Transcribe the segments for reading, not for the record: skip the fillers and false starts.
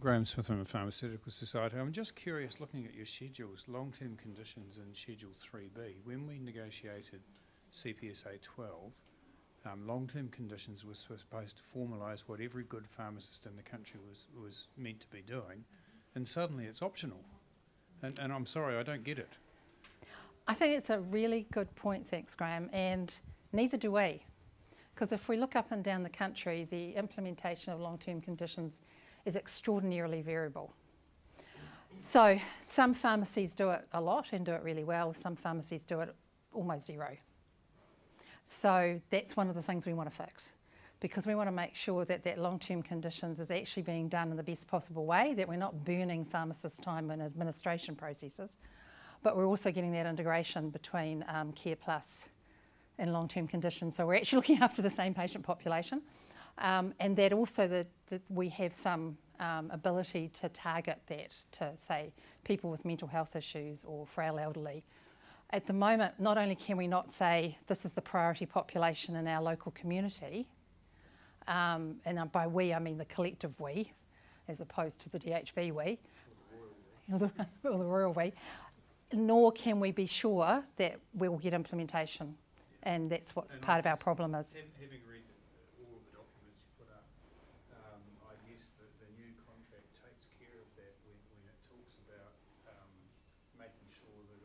Graham Smith from the Pharmaceutical Society. I'm just curious, looking at your schedules, long-term conditions in Schedule 3B, when we negotiated CPSA 12, long-term conditions were supposed to formalise what every good pharmacist in the country was meant to be doing, and suddenly it's optional. And I'm sorry, I don't get it. I think it's a really good point, thanks Graham, and neither do we. Because if we look up and down the country, the implementation of long-term conditions is extraordinarily variable. So some pharmacies do it a lot and do it really well, some pharmacies do it almost zero. So that's one of the things we want to fix, because we want to make sure that that long-term conditions is actually being done in the best possible way, that we're not burning pharmacists' time in administration processes, but we're also getting that integration between Care Plus and long-term conditions. So we're actually looking after the same patient population, and that also that we have some ability to target that to, say, people with mental health issues or frail elderly. At the moment, not only can we not say this is the priority population in our local community, and by we I mean the collective we, as opposed to the DHB we, or the royal we, nor can we be sure that we will get implementation, and that's what part of our problem is. Having read all of the documents you put up, I guess the new contract takes care of that when it talks about making sure that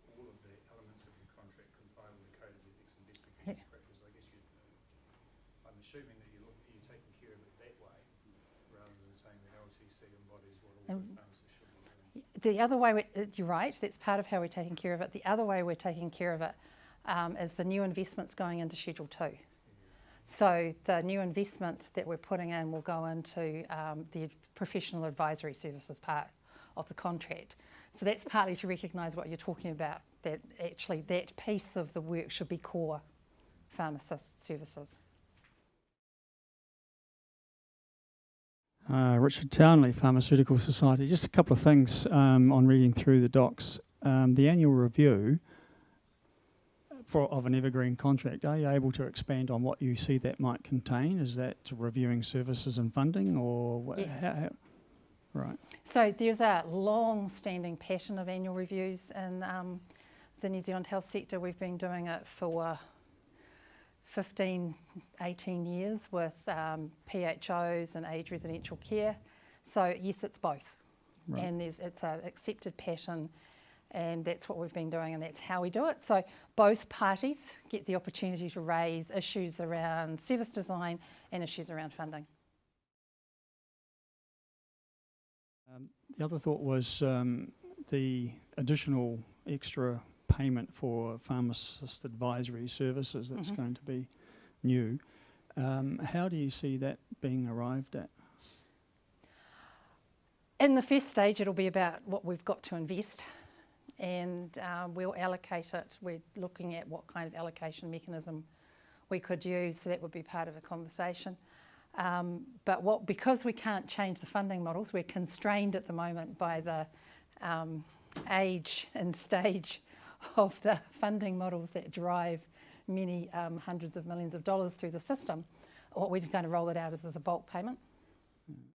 all of the elements of your contract comply with the Code of Ethics and Best Practice Practice. I guess I'm assuming that you're taking care of it that way, rather than saying the LTC embodies what all the pharmacists should be doing. The other way, you're right, that's part of how we're taking care of it. The other way we're taking care of it is the new investments going into Schedule 2. So the new investment that we're putting in will go into the professional advisory services part of the contract. So that's partly to recognise what you're talking about, that actually that piece of the work should be core pharmacist services. Richard Townley, Pharmaceutical Society. Just a couple of things on reading through the docs. The annual review of an Evergreen contract, are you able to expand on what you see that might contain? Is that reviewing services and funding, or yes. Right. So there's a long-standing pattern of annual reviews in the New Zealand health sector. We've been doing it for 15, 18 years with PHOs and aged residential care. So yes, it's both. Right. And it's an accepted pattern, and that's what we've been doing, and that's how we do it. So both parties get the opportunity to raise issues around service design and issues around funding. The other thought was the additional extra payment for pharmacist advisory services that's going to be new. How do you see that being arrived at? In the first stage, it'll be about what we've got to invest, and we'll allocate it. We're looking at what kind of allocation mechanism we could use, so that would be part of the conversation. But because we can't change the funding models, we're constrained at the moment by the age and stage of the funding models that drive many hundreds of millions of dollars through the system. What we're going to roll it out as a bulk payment.